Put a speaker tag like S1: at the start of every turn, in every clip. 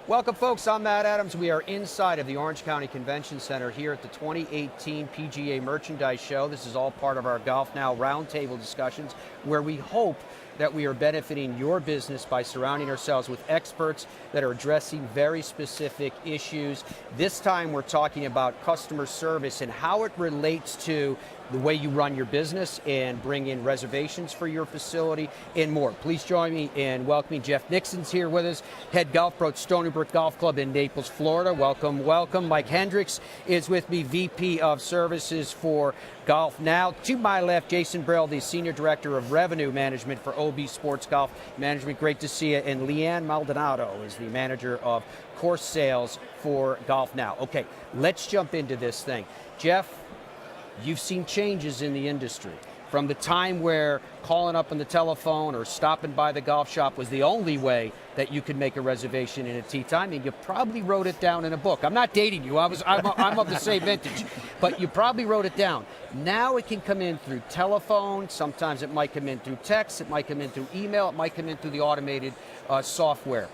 S1: Welcome, folks. I'm Matt Adams. We are inside of the Orange County Convention Center here at the 2018 PGA Merchandise Show. This is all part of our GolfNow Roundtable discussions, where we hope that we are benefiting your business by surrounding ourselves with experts that are addressing very specific issues. This time we're talking about customer service and how it relates to the way you run your business and bring in reservations for your facility and more. Please join me in welcoming Jeff Nixon's here with us, head golf pro at Stony Brook Golf Club in Naples, Florida. Welcome, welcome. Mike Hendricks is with me, VP of Services for GolfNow. To my left, Jason Brill, the Senior Director of Revenue Management for OB Sports Golf Management. Great to see you. And Leanne Maldonado is the Manager of Course Sales for GolfNow. Okay, let's jump into this thing. Jeff, you've seen changes in the industry from the time where calling up on the telephone or stopping by the golf shop was the only way that you could make a reservation in a tee time, and you probably wrote it down in a book. I'm not dating you. I'm of the same vintage, but you probably wrote it down. Now it can come in through telephone. Sometimes it might come in through text. It might come in through email. It might come in through the automated software.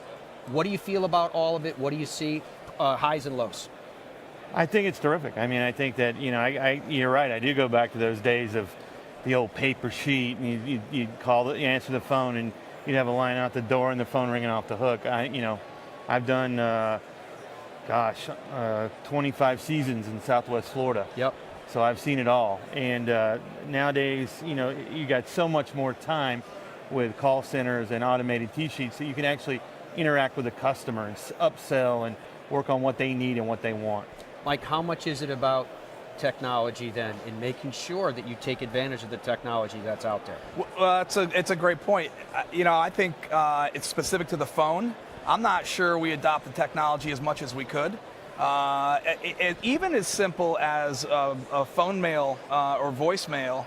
S1: What do you feel about all of it? What do you see, highs and lows?
S2: I think it's terrific. I mean, I think that, you're right. I do go back to those days of the old paper sheet, and you'd call, you answer the phone, and you'd have a line out the door and the phone ringing off the hook. I've done, 25 seasons in Southwest Florida.
S1: Yep.
S2: So I've seen it all. And nowadays, you got so much more time with call centers and automated tee sheets that you can actually interact with the customer and upsell and work on what they need and what they want.
S1: Mike, how much is it about technology then in making sure that you take advantage of the technology that's out there?
S3: Well, it's a great point. I think it's specific to the phone. I'm not sure we adopt the technology as much as we could. Even as simple as a phone mail or voicemail,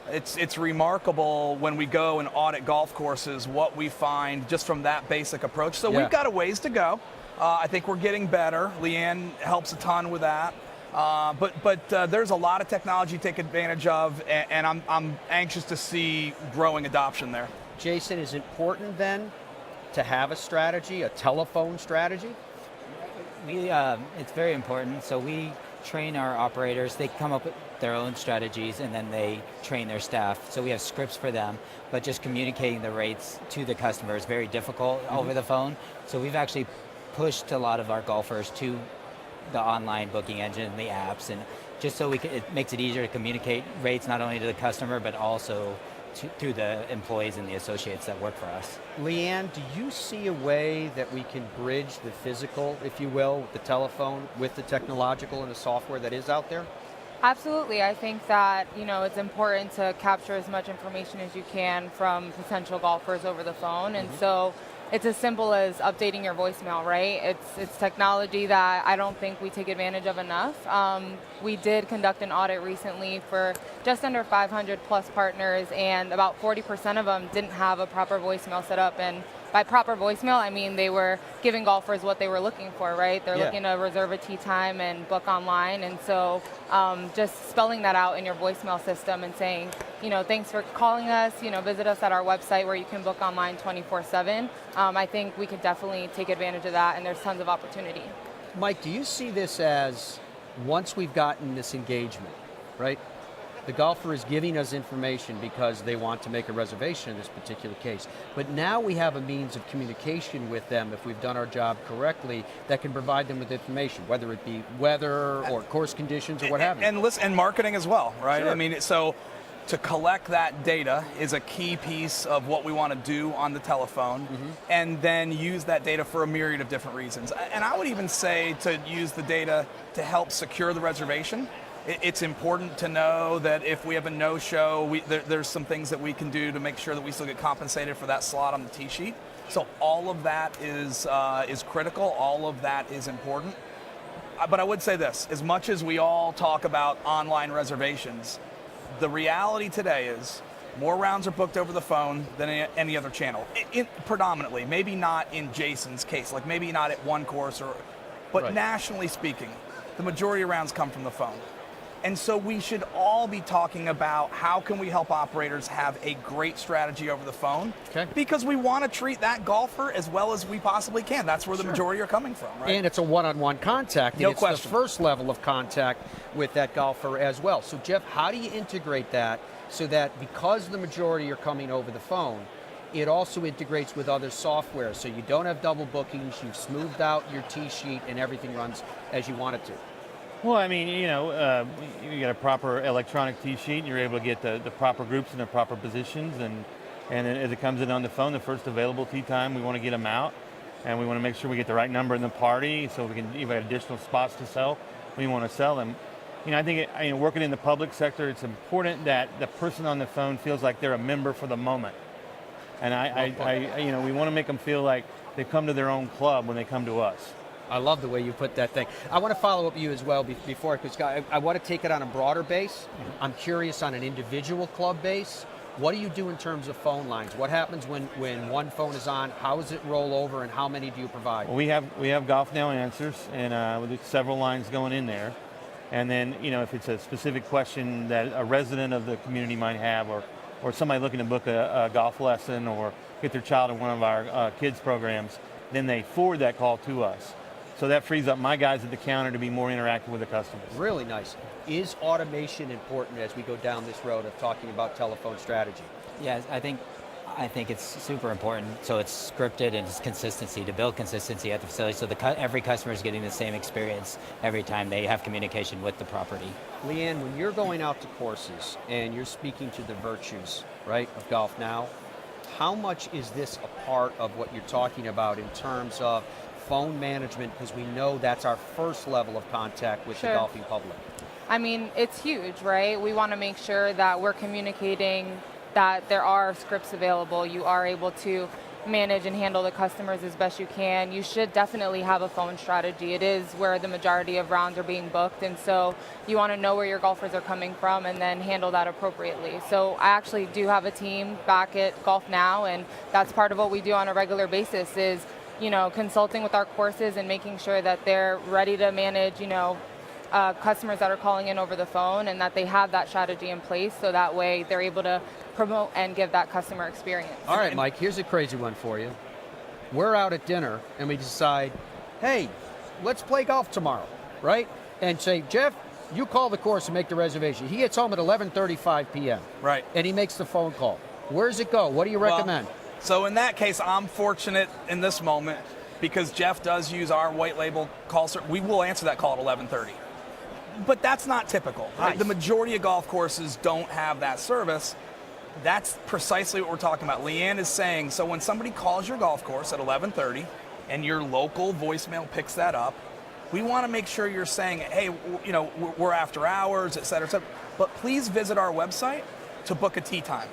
S3: it's remarkable when we go and audit golf courses what we find just from that basic approach. So we've got a ways to go. I think we're getting better. Leanne helps a ton with that. But there's a lot of technology to take advantage of, and I'm anxious to see growing adoption there.
S1: Jason, is it important then to have a strategy, a telephone strategy?
S4: It's very important. So we train our operators. They come up with their own strategies, and then they train their staff. So we have scripts for them, but just communicating the rates to the customer is very difficult over the phone. So we've actually pushed a lot of our golfers to the online booking engine and the apps, and just so it makes it easier to communicate rates not only to the customer but also to the employees and the associates that work for us.
S1: Leanne, do you see a way that we can bridge the physical, if you will, with the telephone, with the technological and the software that is out there?
S5: Absolutely. I think that, it's important to capture as much information as you can from potential golfers over the phone. And so it's as simple as updating your voicemail, right? It's technology that I don't think we take advantage of enough. We did conduct an audit recently for just under 500 plus partners, and about 40% of them didn't have a proper voicemail set up. And by proper voicemail, I mean they were giving golfers what they were looking for, right? They're looking to reserve a tee time and book online. And so just spelling that out in your voicemail system and saying, thanks for calling us, visit us at our website where you can book online 24/7. I think we could definitely take advantage of that, and there's tons of opportunity.
S1: Mike, do you see this as, once we've gotten this engagement, right? The golfer is giving us information because they want to make a reservation in this particular case. But now we have a means of communication with them, if we've done our job correctly, that can provide them with information, whether it be weather or course conditions or what have you.
S3: And marketing as well, right?
S1: Sure.
S3: I mean, so to collect that data is a key piece of what we want to do on the telephone, and then use that data for a myriad of different reasons. And I would even say to use the data to help secure the reservation. It's important to know that if we have a no-show, there's some things that we can do to make sure that we still get compensated for that slot on the tee sheet. So all of that is critical. All of that is important. But I would say this, as much as we all talk about online reservations, the reality today is more rounds are booked over the phone than any other channel. Predominantly, maybe not in Jason's case, like maybe not at one course, but nationally speaking, the majority of rounds come from the phone. And so we should all be talking about how can we help operators have a great strategy over the phone,
S1: Okay.
S3: because we want to treat that golfer as well as we possibly can. That's where the majority are coming from, right?
S1: And it's a one-on-one contact.
S3: No
S1: and it's
S3: question.
S1: the first level of contact with that golfer as well. So Jeff, how do you integrate that so that because the majority are coming over the phone, it also integrates with other software so you don't have double bookings, you've smoothed out your tee sheet, and everything runs as you want it to?
S2: Well, I mean, you got a proper electronic tee sheet, you're able to get the proper groups in the proper positions, and then as it comes in on the phone, the first available tee time, we want to get them out, and we want to make sure we get the right number in the party so we can even have additional spots to sell. We want to sell them. I think working in the public sector, it's important that the person on the phone feels like they're a member for the moment. And we want to make them feel like they come to their own club when they come to us.
S1: I love the way you put that thing. I want to follow up with you as well before, because I want to take it on a broader base. I'm curious on an individual club base. What do you do in terms of phone lines? What happens when one phone is on? How does it roll over, and how many do you provide?
S2: Well, we have GolfNow answers, and with several lines going in there. And then, if it's a specific question that a resident of the community might have, or somebody looking to book a golf lesson or get their child in one of our kids programs, then they forward that call to us. So that frees up my guys at the counter to be more interactive with the customers.
S1: Really nice. Is automation important as we go down this road of talking about telephone strategy?
S4: Yes, I think it's super important. So it's scripted and it's consistency, to build consistency at the facility so every customer is getting the same experience every time they have communication with the property.
S1: Leanne, when you're going out to courses and you're speaking to the virtues, right, of GolfNow, how much is this a part of what you're talking about in terms of phone management, because we know that's our first level of contact with the golfing public?
S5: I mean, it's huge, right? We want to make sure that we're communicating that there are scripts available. You are able to manage and handle the customers as best you can. You should definitely have a phone strategy. It is where the majority of rounds are being booked, and so you want to know where your golfers are coming from and then handle that appropriately. So I actually do have a team back at GolfNow, and that's part of what we do on a regular basis is, consulting with our courses and making sure that they're ready to manage, customers that are calling in over the phone, and that they have that strategy in place so that way they're able to promote and give that customer experience.
S1: All right, Mike, here's a crazy one for you. We're out at dinner and we decide, hey, let's play golf tomorrow, right? And say, Jeff, you call the course and make the reservation. He gets home at 11:35 p.m.
S3: Right.
S1: And he makes the phone call. Where does it go? What do you recommend?
S3: So in that case, I'm fortunate in this moment because Jeff does use our white label call. We will answer that call at 11:30. But that's not typical.
S1: Nice.
S3: The majority of golf courses don't have that service. That's precisely what we're talking about. Leanne is saying, so when somebody calls your golf course at 11:30 and your local voicemail picks that up, we want to make sure you're saying, hey, we're after hours, et cetera, et cetera. But please visit our website to book a tee time.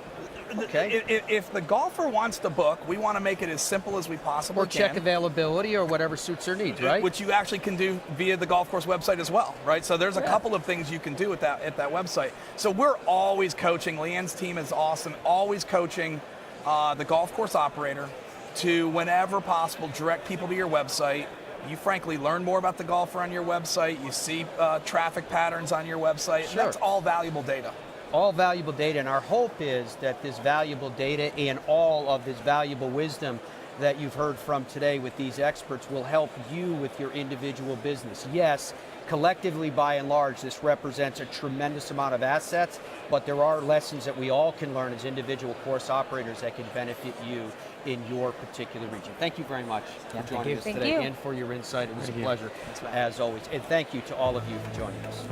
S1: Okay.
S3: If the golfer wants to book, we want to make it as simple as we possibly can.
S1: Or check availability or whatever suits their needs, right?
S3: Which you actually can do via the golf course website as well, right? So there's a couple of things you can do at that website. So we're always coaching. Leanne's team is awesome. Always coaching the golf course operator to, whenever possible, direct people to your website. You frankly learn more about the golfer on your website. You see traffic patterns on your website.
S1: Sure.
S3: That's all valuable data.
S1: All valuable data, and our hope is that this valuable data and all of this valuable wisdom that you've heard from today with these experts will help you with your individual business. Yes, collectively, by and large, this represents a tremendous amount of assets, but there are lessons that we all can learn as individual course operators that can benefit you in your particular region. Thank you very much for joining us today and for your insight. It was a pleasure, as always. And thank you to all of you for joining us.